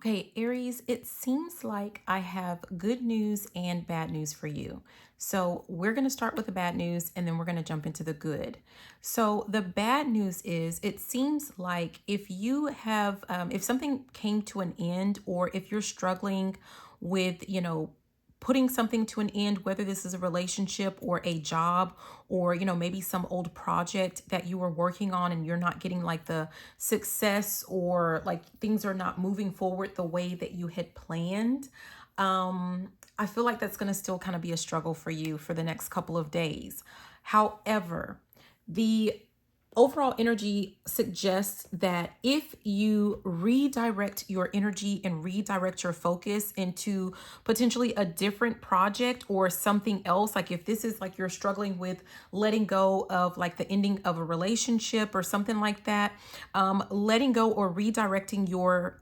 Okay, Aries, it seems like I have good news and bad news for you. So, we're going to start with the bad news and then we're going to jump into the good. So, the bad news is it seems like if you have, if something came to an end, or if you're struggling with, putting something to an end, whether this is a relationship or a job, or maybe some old project that you were working on and you're not getting like the success, or like things are not moving forward the way that you had planned. I feel like that's going to still kind of be a struggle for you for the next couple of days. However, the overall energy suggests that if you redirect your energy and redirect your focus into potentially a different project or something else, like if this is like you're struggling with letting go of like the ending of a relationship or something like that, letting go or redirecting your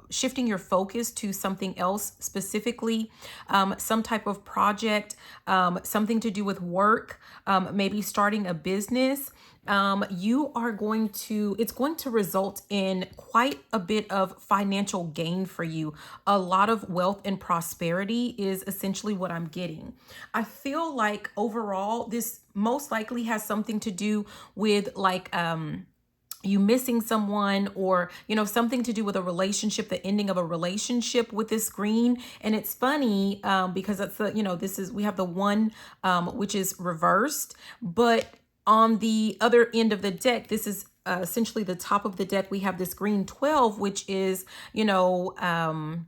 shifting your focus to something else, specifically some type of project, something to do with work, maybe starting a business. You are going to, it's going to result in quite a bit of financial gain for you. A lot of wealth and prosperity is essentially what I'm getting. I feel like overall, this most likely has something to do with like, you missing someone, or something to do with a relationship, the ending of a relationship with this green. And it's funny because that's the this is, we have the one which is reversed, but on the other end of the deck, this is essentially the top of the deck, we have this green 12, which is saying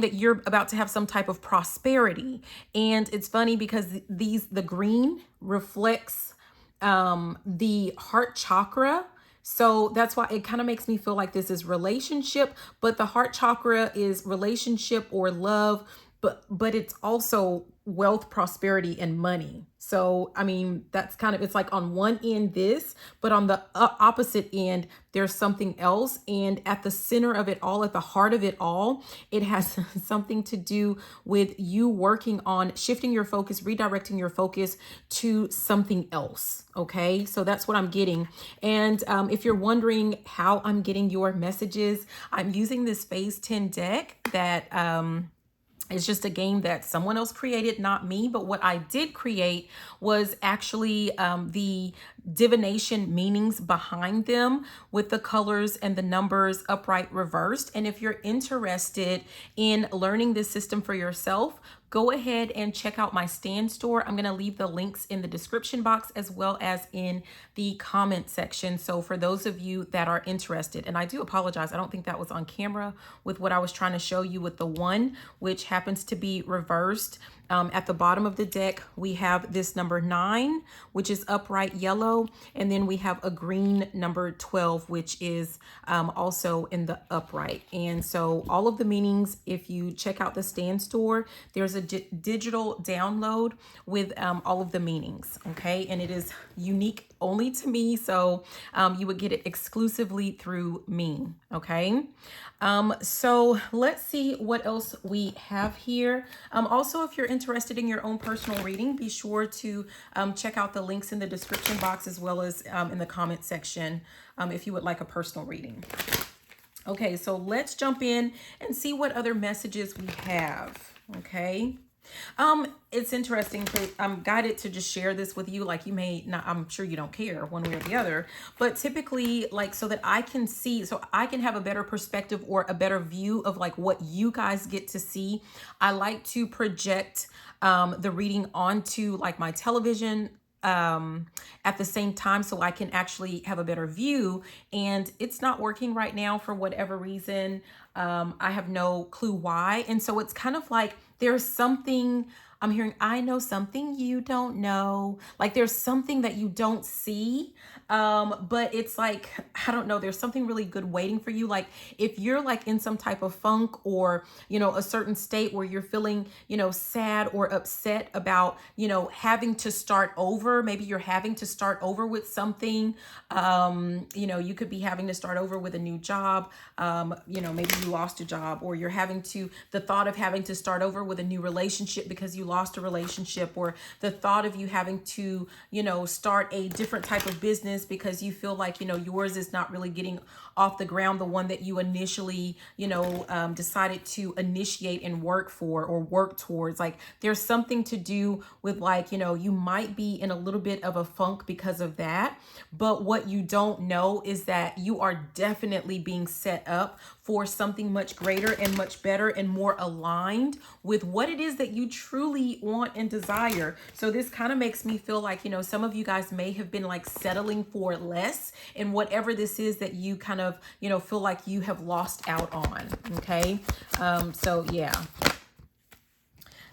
that you're about to have some type of prosperity. And it's funny because the green reflects the heart chakra. So that's why it kind of makes me feel like this is relationship, but the heart chakra is relationship or love, but it's also wealth, prosperity, and money. So I mean, that's kind of, it's like on one end this, but on the opposite end there's something else. And at the center of it all, at the heart of it all, it has something to do with you working on shifting your focus, redirecting your focus to something else. Okay, so that's what I'm getting. And if you're wondering how I'm getting your messages, I'm using this phase 10 deck that it's just a game that someone else created, not me. But what I did create was actually the divination meanings behind them, with the colors and the numbers upright, reversed. And if you're interested in learning this system for yourself, go ahead and check out my stand store. I'm going to leave the links in the description box as well as in the comment section. So for those of you that are interested, and I do apologize, I don't think that was on camera with what I was trying to show you with the one, which happens to be reversed. At the bottom of the deck, we have this number 9, which is upright yellow. And then we have a green number 12, which is also in the upright. And so all of the meanings, if you check out the stand store, there's a digital download with all of the meanings. Okay. And it is unique only to me. So you would get it exclusively through me. Okay. So let's see what else we have here. Also, if you're interested in your own personal reading, be sure to check out the links in the description box as well as in the comment section if you would like a personal reading. Okay, so let's jump in and see what other messages we have. Okay. It's interesting because I'm guided to just share this with you. Like, you may not, I'm sure you don't care one way or the other, but typically, like, so that I can see, so I can have a better perspective or a better view of like what you guys get to see. I like to project the reading onto like my television at the same time, so I can actually have a better view. And it's not working right now for whatever reason. I have no clue why. And so it's kind of like there's something I'm hearing. I know something you don't know. Like there's something that you don't see. But it's like, I don't know, there's something really good waiting for you. Like if you're like in some type of funk, or, a certain state where you're feeling, sad or upset about, having to start over. Maybe you're having to start over with something. You could be having to start over with a new job. Maybe you lost a job, or you're the thought of having to start over with a new relationship because you lost a relationship, or the thought of you having to, start a different type of business because you feel like, yours is not really getting off the ground, the one that you initially, decided to initiate and work for or work towards. Like there's something to do with like, you might be in a little bit of a funk because of that. But what you don't know is that you are definitely being set up for something much greater and much better and more aligned with what it is that you truly want and desire. So this kind of makes me feel like, some of you guys may have been like settling for less in whatever this is that you kind of, feel like you have lost out on. Okay. So yeah.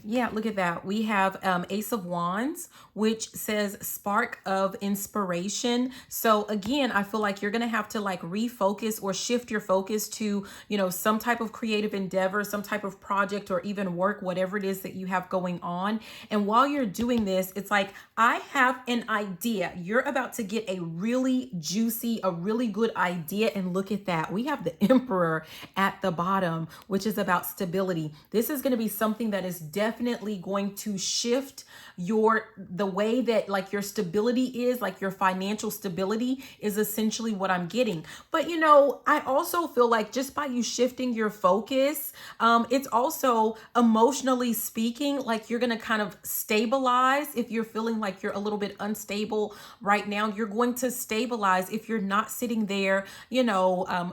Yeah, look at that. We have Ace of Wands, which says spark of inspiration. So again, I feel like you're going to have to like refocus or shift your focus to, some type of creative endeavor, some type of project or even work, whatever it is that you have going on. And while you're doing this, it's like, I have an idea. You're about to get a really juicy, a really good idea. And look at that. We have the Emperor at the bottom, which is about stability. This is going to be something that is definitely going to shift the way that like your stability is, like your financial stability is essentially what I'm getting. But I also feel like just by you shifting your focus, it's also emotionally speaking, like you're going to kind of stabilize. If you're feeling like you're a little bit unstable right now, you're going to stabilize if you're not sitting there,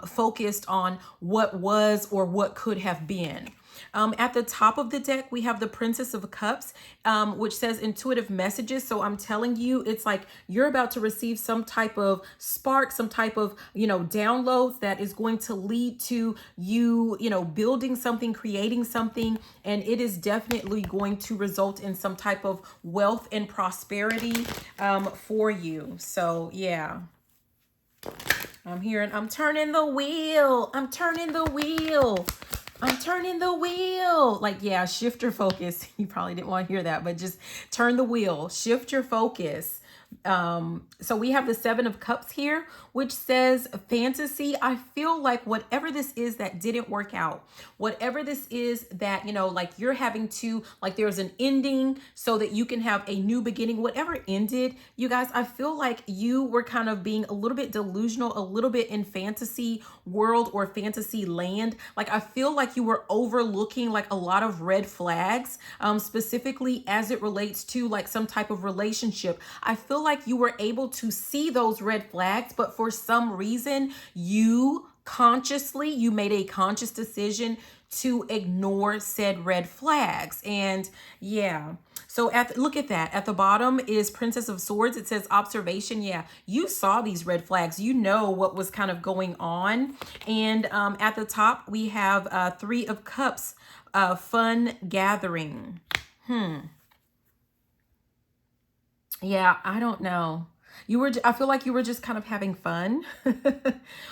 focused on what was or what could have been. At the top of the deck, we have the Princess of Cups, which says intuitive messages. So I'm telling you, it's like you're about to receive some type of spark, some type of, downloads that is going to lead to you, building something, creating something. And it is definitely going to result in some type of wealth and prosperity for you. So yeah. I'm hearing, I'm turning the wheel. I'm turning the wheel. I'm turning the wheel. Like, yeah, shift your focus. You probably didn't want to hear that, but just turn the wheel, shift your focus. So we have the Seven of Cups here, which says fantasy. I feel like whatever this is that didn't work out, whatever this is that, like you're having to, like there's an ending so that you can have a new beginning, whatever ended, you guys, I feel like you were kind of being a little bit delusional, a little bit in fantasy world or fantasy land. Like, I feel like you were overlooking like a lot of red flags, specifically as it relates to like some type of relationship. I feel like you were able to see those red flags, but for some reason you made a conscious decision to ignore said red flags. And yeah, so look at that. At the bottom is Princess of Swords. It says observation. Yeah, you saw these red flags. You know what was kind of going on. And at the top, we have Three of Cups, fun gathering. Yeah, I don't know. I feel like you were just kind of having fun.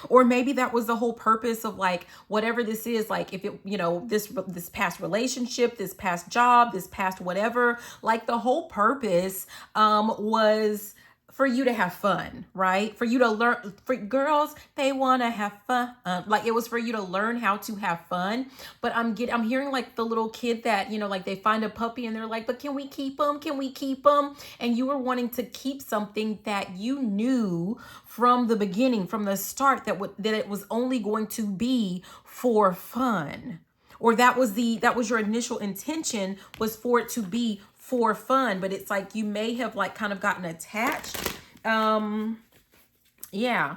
Or maybe that was the whole purpose of like, whatever this is, like if it, this past relationship, this past job, this past whatever, like the whole purpose was for you to have fun, right? For you to learn, for girls, they want to have fun. Like it was for you to learn how to have fun. But I'm hearing like the little kid that, like they find a puppy and they're like, but can we keep them? Can we keep them? And you were wanting to keep something that you knew from the beginning, from the start, that it was only going to be for fun. Or that was your initial intention, was for it to be for fun, but it's like you may have like kind of gotten attached. Yeah,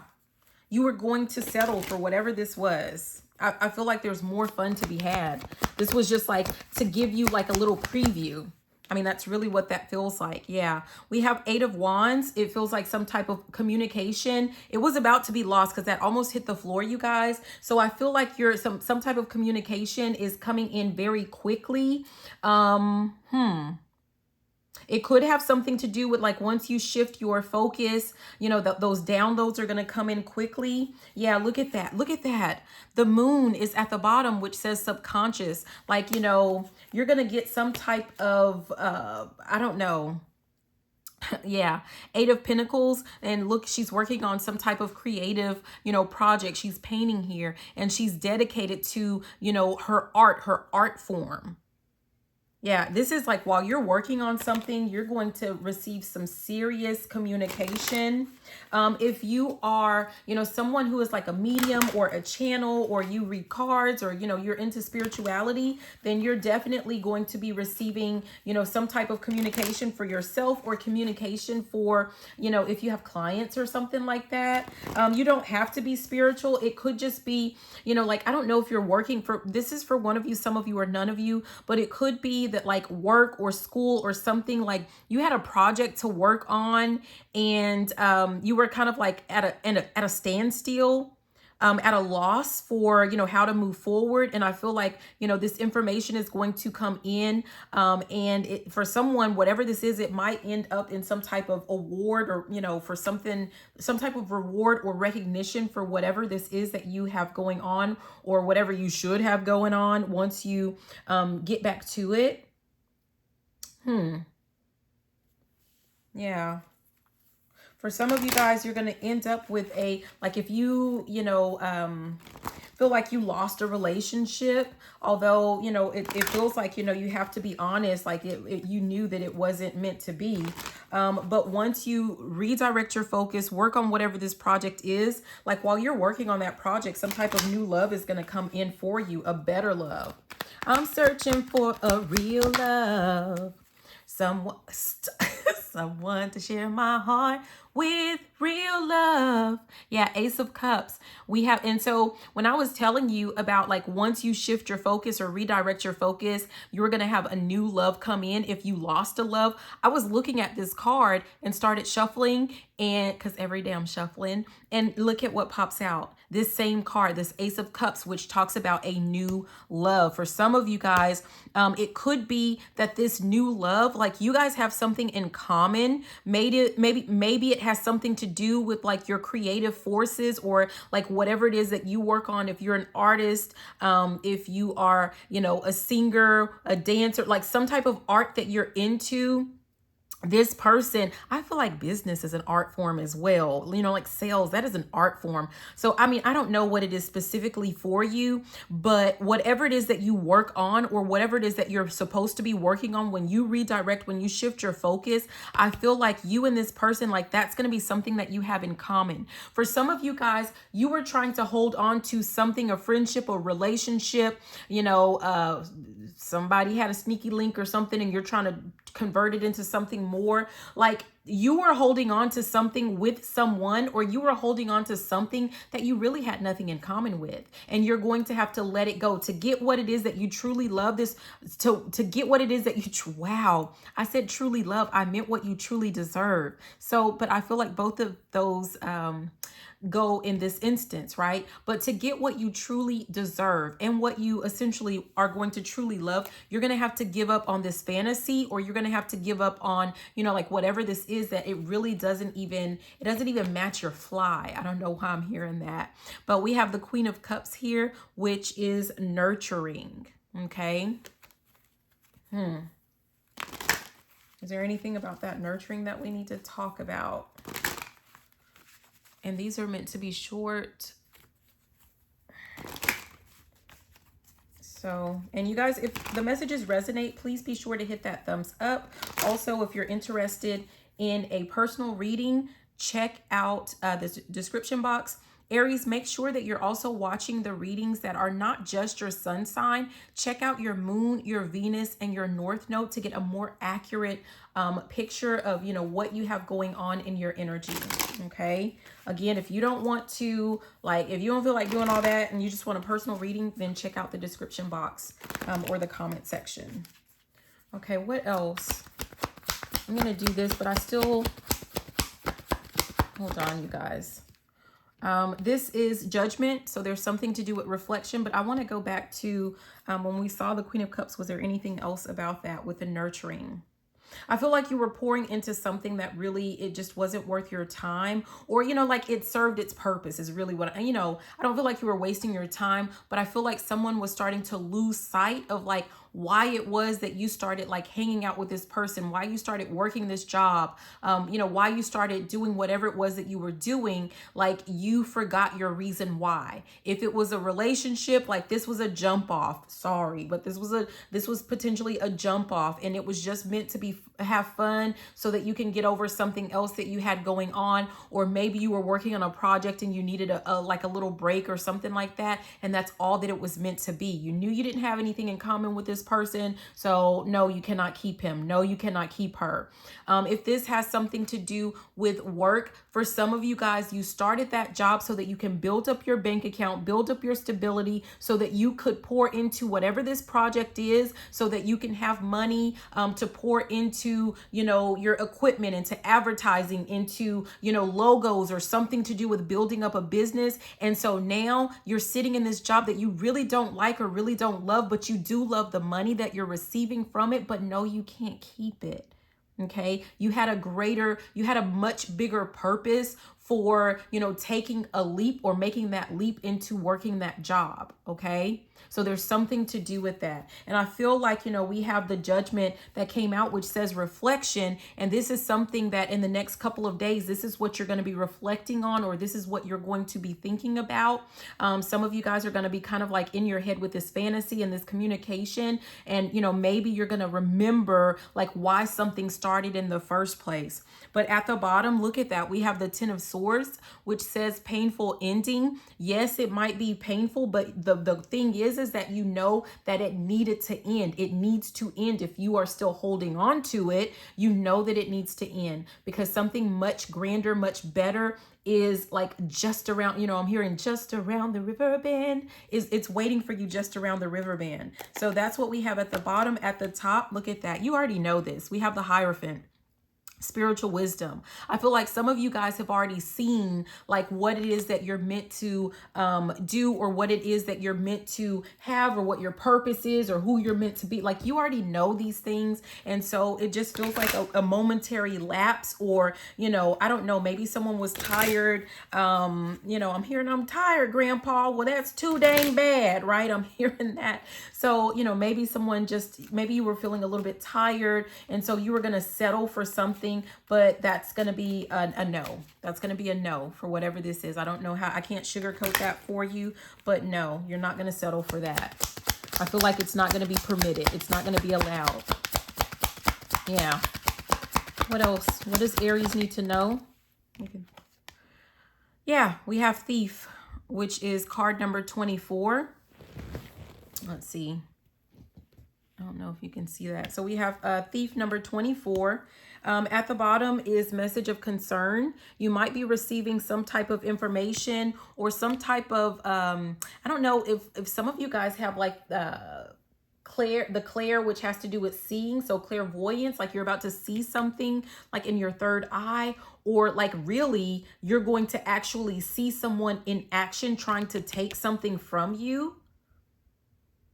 you were going to settle for whatever this was. I feel like there's more fun to be had. This was just like to give you like a little preview. I mean, that's really what that feels like. Yeah. We have Eight of Wands. It feels like some type of communication. It was about to be lost because that almost hit the floor, you guys. So I feel like some type of communication is coming in very quickly. It could have something to do with like once you shift your focus, those downloads are going to come in quickly. Yeah, look at that. Look at that. The moon is at the bottom, which says subconscious. Like, you're going to get some type of, I don't know. Yeah, Eight of Pentacles. And look, she's working on some type of creative, project. She's painting here and she's dedicated to, her art form. Yeah, this is like while you're working on something, you're going to receive some serious communication. If you are, someone who is like a medium or a channel, or you read cards, or, you're into spirituality, then you're definitely going to be receiving, some type of communication for yourself, or communication for, if you have clients or something like that. You don't have to be spiritual. It could just be, like, I don't know if you're working for, this is for one of you, some of you, or none of you, but it could be that like work or school or something, like you had a project to work on, and you were kind of like at a standstill, at a loss for, how to move forward. And I feel like, this information is going to come in, and for someone, whatever this is, it might end up in some type of award, or, for something, some type of reward or recognition for whatever this is that you have going on, or whatever you should have going on once you get back to it. Yeah. For some of you guys, you're going to end up with like if you, feel like you lost a relationship, although, it feels like, you have to be honest, like you knew that it wasn't meant to be. But once you redirect your focus, work on whatever this project is, like while you're working on that project, some type of new love is going to come in for you, a better love. I'm searching for a real love. Someone to share my heart with, real love. Yeah, Ace of Cups. We have, and so when I was telling you about like once you shift your focus or redirect your focus, you're going to have a new love come in if you lost a love. I was looking at this card and started shuffling, and because every day I'm shuffling, and look at what pops out. This same card, this Ace of Cups, which talks about a new love. For some of you guys, it could be that this new love, like you guys have something in common. Maybe it has something to do with like your creative forces, or like whatever it is that you work on. If you're an artist, if you are, a singer, a dancer, like some type of art that you're into. This person, I feel like business is an art form as well. Like sales, that is an art form. So, I mean, I don't know what it is specifically for you, but whatever it is that you work on, or whatever it is that you're supposed to be working on, when you redirect, when you shift your focus, I feel like you and this person, like that's going to be something that you have in common. For some of you guys, you were trying to hold on to something, a friendship, a relationship, somebody had a sneaky link or something, and you're trying to convert it into something more. Like you were holding on to something with someone, or you were holding on to something that you really had nothing in common with, and you're going to have to let it go to get what it is that you truly love. To get what it is that wow, I said truly love, I meant what you truly deserve. So, but I feel like both of those go in this instance, right? But to get what you truly deserve and what you essentially are going to truly love, you're going to have to give up on this fantasy, or you're going to have to give up on, like whatever this is that it really doesn't even match your fly. I don't know why I'm hearing that. But we have the Queen of Cups here, which is nurturing. Okay. Is there anything about that nurturing that we need to talk about? And these are meant to be short. So, and you guys, if the messages resonate, please be sure to hit that thumbs up. Also, if you're interested in a personal reading, check out the description box. Aries, make sure that you're also watching the readings that are not just your sun sign. Check out your moon, your Venus, and your north node to get a more accurate picture of, what you have going on in your energy. Okay. Again, if you don't want to, if you don't feel like doing all that and you just want a personal reading, then check out the description box or the comment section. Okay. What else? I'm going to do this, but I still, hold on, you guys. This is judgment. So there's something to do with reflection, but I want to go back to when we saw the Queen of Cups. Was there anything else about that with the nurturing? I feel like you were pouring into something that really, it just wasn't worth your time, or, like it served its purpose is really what, I don't feel like you were wasting your time, but I feel like someone was starting to lose sight of like why it was that you started like hanging out with this person, why you started working this job, why you started doing whatever it was that you were doing. Like you forgot your reason why. If it was a relationship, like this was a jump off. Sorry, but this was potentially a jump off, and it was just meant to be have fun so that you can get over something else that you had going on, or maybe you were working on a project and you needed a like a little break or something like that, and that's all that it was meant to be. You knew you didn't have anything in common with this person, so no, you cannot keep him. No, you cannot keep her. If this has something to do with work, for some of you guys, you started that job so that you can build up your bank account, build up your stability, so that you could pour into whatever this project is, so that you can have money to pour into, your equipment, into advertising, into, logos, or something to do with building up a business. And so now you're sitting in this job that you really don't like or really don't love, but you do love the money that you're receiving from it, but no, you can't keep it. Okay. You had a much bigger purpose for, taking a leap or making that leap into working that job. Okay. So there's something to do with that. And I feel like, we have the judgment that came out, which says reflection. And this is something that in the next couple of days, this is what you're going to be reflecting on, or this is what you're going to be thinking about. Some of you guys are going to be kind of like in your head with this fantasy and this communication. And, maybe you're going to remember like why something started in the first place. But at the bottom, look at that. We have the 10 of Swords, which says painful ending. Yes, it might be painful, but the thing is that that it needed to end. It needs to end. If you are still holding on to it, that it needs to end, because something much grander, much better is like just around, I'm hearing just around the river bend. It's waiting for you just around the river bend. So that's what we have at the bottom. At the top, look at that. You already know this. We have the Hierophant. Spiritual wisdom. I feel like some of you guys have already seen like what it is that you're meant to do, or what it is that you're meant to have, or what your purpose is, or who you're meant to be. Like you already know these things. And so it just feels like a momentary lapse, or, I don't know, maybe someone was tired. I'm hearing I'm tired, Grandpa. Well, that's too dang bad, right? I'm hearing that. So, maybe you were feeling a little bit tired. And so you were going to settle for something, but that's going to be a no. That's going to be a no for whatever this is. I don't know how, I can't sugarcoat that for you, but no, you're not going to settle for that. I feel like it's not going to be permitted. It's not going to be allowed. Yeah. What else? What does Aries need to know? Okay. Yeah, we have Thief, which is card number 24. Let's see. I don't know if you can see that. So we have Thief number 24. At the bottom is message of concern. You might be receiving some type of information, or some type of, I don't know if some of you guys have like the clair, which has to do with seeing. So clairvoyance, like you're about to see something like in your third eye, or like really you're going to actually see someone in action trying to take something from you.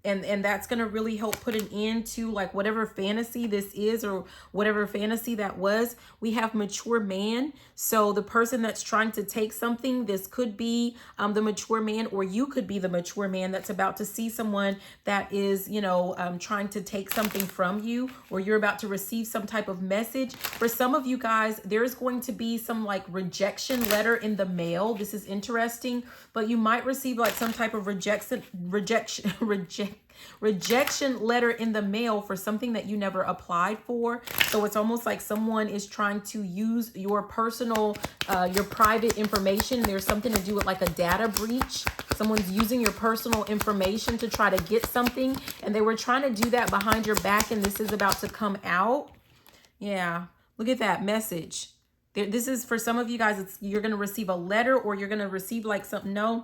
And that's going to really help put an end to like whatever fantasy this is, or whatever fantasy that was. We have mature man. So the person that's trying to take something, this could be the mature man, or you could be the mature man that's about to see someone that is, trying to take something from you, or you're about to receive some type of message. For some of you guys, there's going to be some like rejection letter in the mail. This is interesting, but you might receive like some type of rejection letter in the mail for something that you never applied for. So it's almost like someone is trying to use your personal, your private information. There's something to do with like a data breach. Someone's using your personal information to try to get something, and they were trying to do that behind your back, and this is about to come out. Yeah, look at that message. This is for some of you guys. You're going to receive a letter, or you're going to receive like something,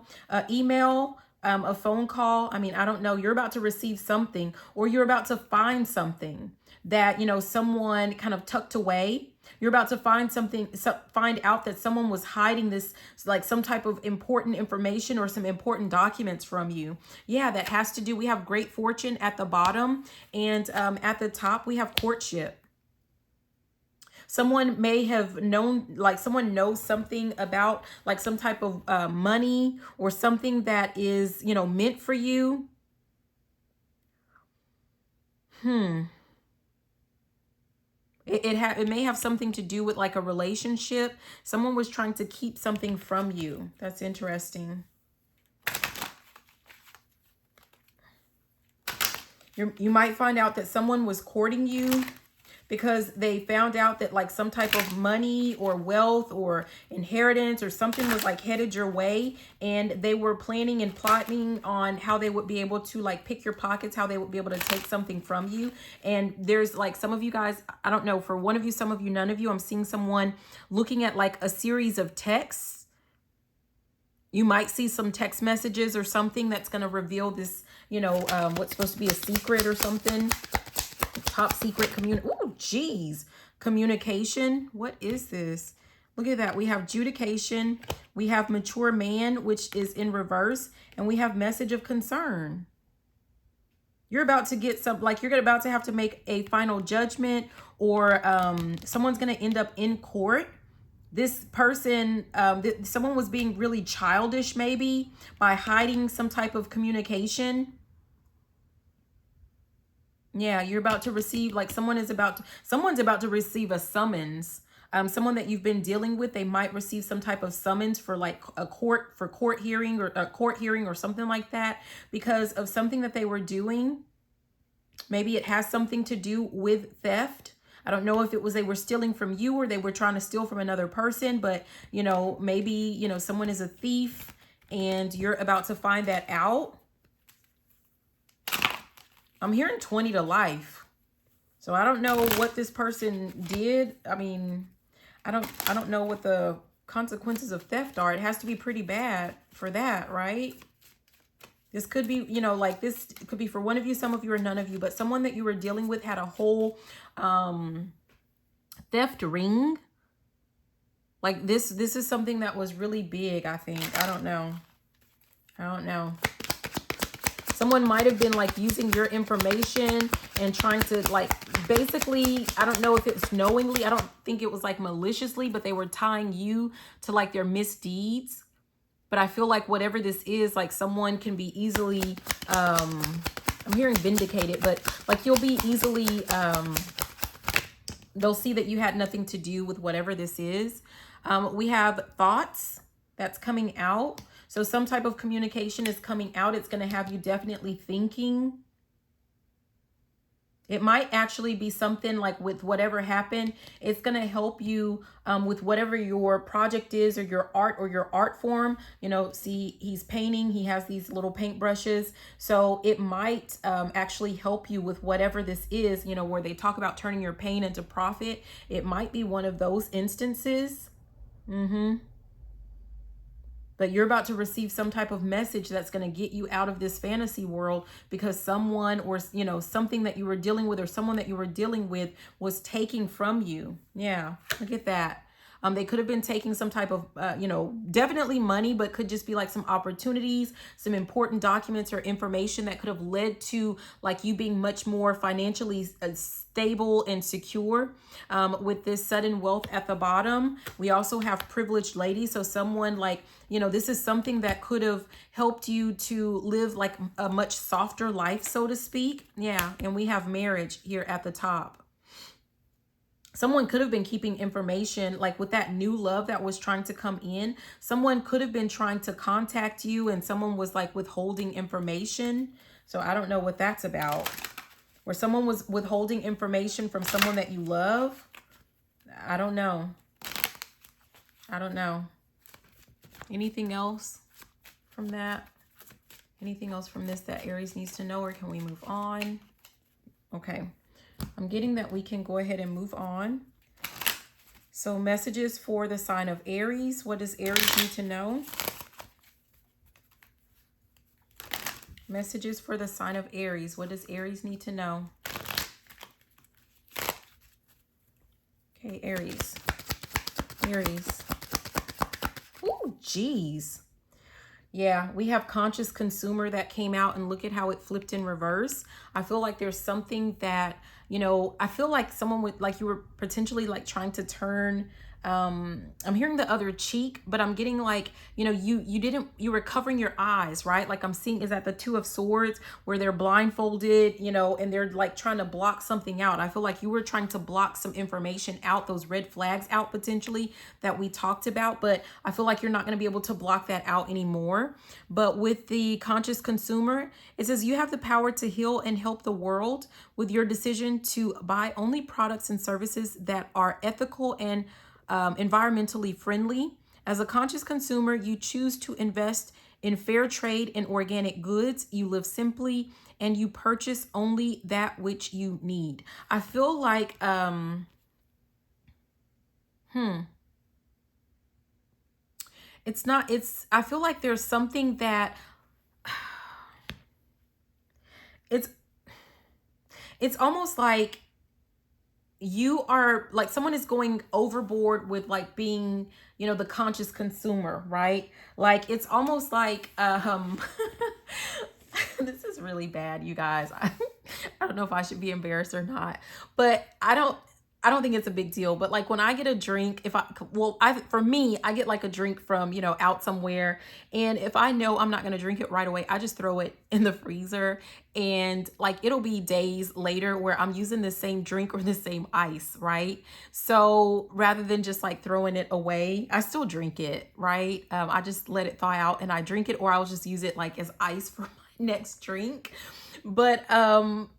email, a phone call. I mean, I don't know. You're about to receive something, or you're about to find something that, someone kind of tucked away. You're about to find out that someone was hiding this, like some type of important information or some important documents from you. Yeah, that has to do. We have great fortune at the bottom, and at the top, we have courtship. Someone may have known, like someone knows something about like some type of money or something that is, meant for you. It may have something to do with like a relationship. Someone was trying to keep something from you. That's interesting. You might find out that someone was courting you because they found out that like some type of money or wealth or inheritance or something was like headed your way, and they were planning and plotting on how they would be able to like pick your pockets, how they would be able to take something from you. And there's like some of you guys, I don't know, for one of you, some of you, none of you, I'm seeing someone looking at like a series of texts. You might see some text messages or something that's going to reveal this, you know, what's supposed to be a secret or something. Top secret communication. What is this? Look at that. We have judication. We have mature man, which is in reverse. And we have message of concern. You're about to get some, like you're about to have to make a final judgment, or someone's going to end up in court. This person, someone was being really childish maybe by hiding some type of communication. Yeah, you're about to receive, like someone's about to receive a summons. Someone that you've been dealing with, they might receive some type of summons for like a court hearing or something like that because of something that they were doing. Maybe it has something to do with theft. I don't know if it was they were stealing from you or they were trying to steal from another person, but you know, maybe, you know, someone is a thief and you're about to find that out. I'm hearing 20 to life. So I don't know what this person did. I mean, I don't know what the consequences of theft are. It has to be pretty bad for that, right? This could be, you know, like this could be for one of you, some of you, or none of you, but someone that you were dealing with had a whole theft ring. Like this is something that was really big, I think. I don't know. Someone might have been like using your information and trying to like, basically, I don't know if it's knowingly, I don't think it was like maliciously, but they were tying you to like their misdeeds. But I feel like whatever this is, like someone can be easily, I'm hearing vindicated, but like you'll be easily, they'll see that you had nothing to do with whatever this is. We have thoughts that's coming out. So some type of communication is coming out. It's going to have you definitely thinking. It might actually be something like with whatever happened, it's going to help you with whatever your project is or your art form. You know, see, he's painting. He has these little paint brushes. So it might actually help you with whatever this is, you know, where they talk about turning your pain into profit. It might be one of those instances. But you're about to receive some type of message that's going to get you out of this fantasy world because someone or, you know, something that you were dealing with or someone that you were dealing with was taking from you. Yeah, look at that. They could have been taking some type of, you know, definitely money, but could just be like some opportunities, some important documents or information that could have led to like you being much more financially stable and secure. With this sudden wealth at the bottom, we also have privileged ladies. So someone like, you know, this is something that could have helped you to live like a much softer life, so to speak. Yeah. And we have marriage here at the top. Someone could have been keeping information like with that new love that was trying to come in. Someone could have been trying to contact you and someone was like withholding information. So I don't know what that's about. Where someone was withholding information from someone that you love. I don't know. Anything else from that? Anything else from this that Aries needs to know, or can we move on? Okay. I'm getting that we can go ahead and move on. So messages for the sign of Aries. What does Aries need to know? Messages for the sign of Aries. What does Aries need to know? Okay, Aries. Ooh, geez. Yeah, we have conscious consumer that came out, and look at how it flipped in reverse. I feel like there's something that, you know, I feel like someone would, like you were potentially like trying to turn I'm hearing the other cheek, but I'm getting like, you were covering your eyes, right? Like I'm seeing, is that the Two of Swords where they're blindfolded, and they're like trying to block something out. I feel like you were trying to block some information out, those red flags out potentially that we talked about, but I feel like you're not going to be able to block that out anymore. But with the conscious consumer, it says you have the power to heal and help the world with your decision to buy only products and services that are ethical and environmentally friendly. As a conscious consumer, you choose to invest in fair trade and organic goods. You live simply and you purchase only that which you need. I feel like, I feel like there's something that it's, it's almost like you are like someone is going overboard with like being, the conscious consumer, right? Like it's almost like this is really bad, you guys. I don't know if I should be embarrassed or not, but I don't think it's a big deal. But like when I get a drink, for me, I get like a drink from, out somewhere. And if I know I'm not going to drink it right away, I just throw it in the freezer. And like, it'll be days later where I'm using the same drink or the same ice, right? So rather than just like throwing it away, I still drink it, right? I just let it thaw out and I drink it, or I'll just use it like as ice for my next drink. But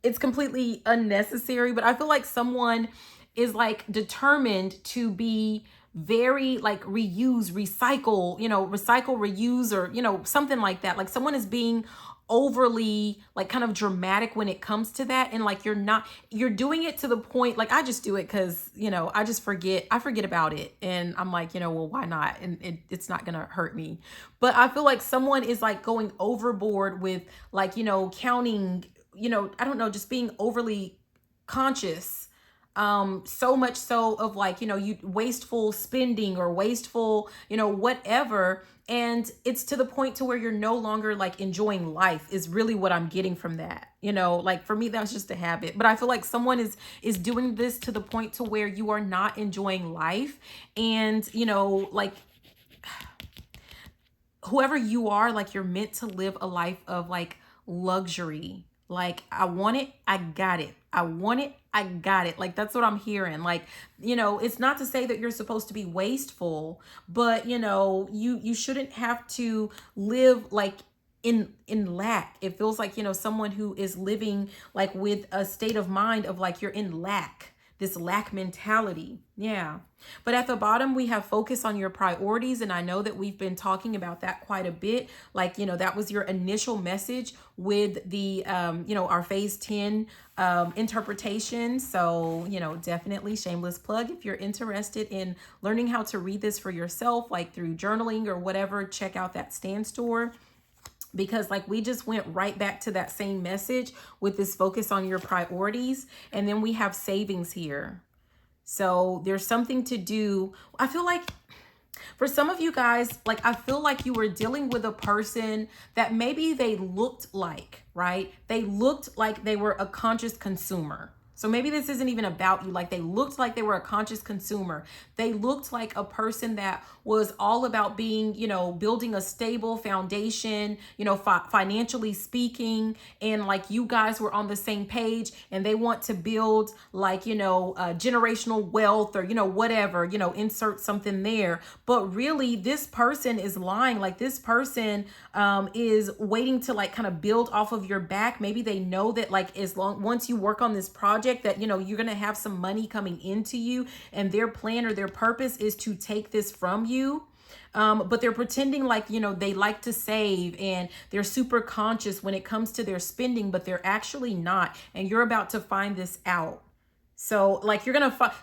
it's completely unnecessary. But I feel like someone is like determined to be very like reuse, recycle, reuse, or, something like that. Like someone is being overly like kind of dramatic when it comes to that. And like, you're doing it to the point, like I just do it because, I forget about it. And I'm like, well, why not? And it's not going to hurt me. But I feel like someone is like going overboard with like, counting, I don't know, just being overly conscious, so much so of like, you wasteful spending or wasteful, whatever. And it's to the point to where you're no longer like enjoying life is really what I'm getting from that. Like for me, that's just a habit. But I feel like someone is doing this to the point to where you are not enjoying life. And, like whoever you are, like you're meant to live a life of like luxury. Like I want it, I got it. I want it, I got it. Like that's what I'm hearing. Like, it's not to say that you're supposed to be wasteful, but you shouldn't have to live like in lack. It feels like, someone who is living like with a state of mind of like you're in lack, this lack mentality. Yeah. But at the bottom, we have focus on your priorities. And I know that we've been talking about that quite a bit. Like, that was your initial message with the, our phase 10 interpretation. So, definitely shameless plug. If you're interested in learning how to read this for yourself, like through journaling or whatever, check out that Stand Store. Because like we just went right back to that same message with this focus on your priorities. And then we have savings here. So there's something to do. I feel like for some of you guys, like I feel like you were dealing with a person that maybe they looked like, right? They looked like they were a conscious consumer. So maybe this isn't even about you. Like they looked like they were a conscious consumer. They looked like a person that was all about being, building a stable foundation, financially speaking. And like you guys were on the same page and they want to build like, generational wealth or, whatever, insert something there. But really this person is lying. Like this person is waiting to like kind of build off of your back. Maybe they know that like once you work on this project that, you're going to have some money coming into you, and their plan or their purpose is to take this from you. But they're pretending like, they like to save and they're super conscious when it comes to their spending, but they're actually not. And you're about to find this out. So like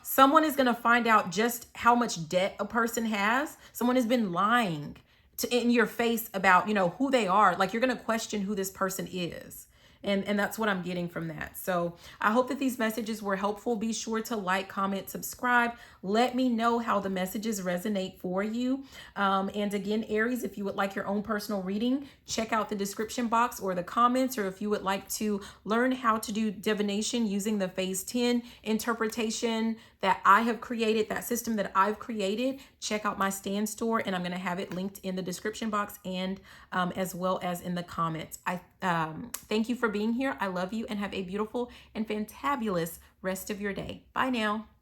someone is going to find out just how much debt a person has. Someone has been lying in your face about, who they are. Like you're going to question who this person is. And that's what I'm getting from that. So I hope that these messages were helpful. Be sure to like, comment, subscribe. Let me know how the messages resonate for you. And again, Aries, if you would like your own personal reading, check out the description box or the comments, or if you would like to learn how to do divination using the phase 10 interpretation that I have created, that system that I've created, check out my stand store, and I'm going to have it linked in the description box and as well as in the comments. I thank you for being here. I love you, and have a beautiful and fantabulous rest of your day. Bye now.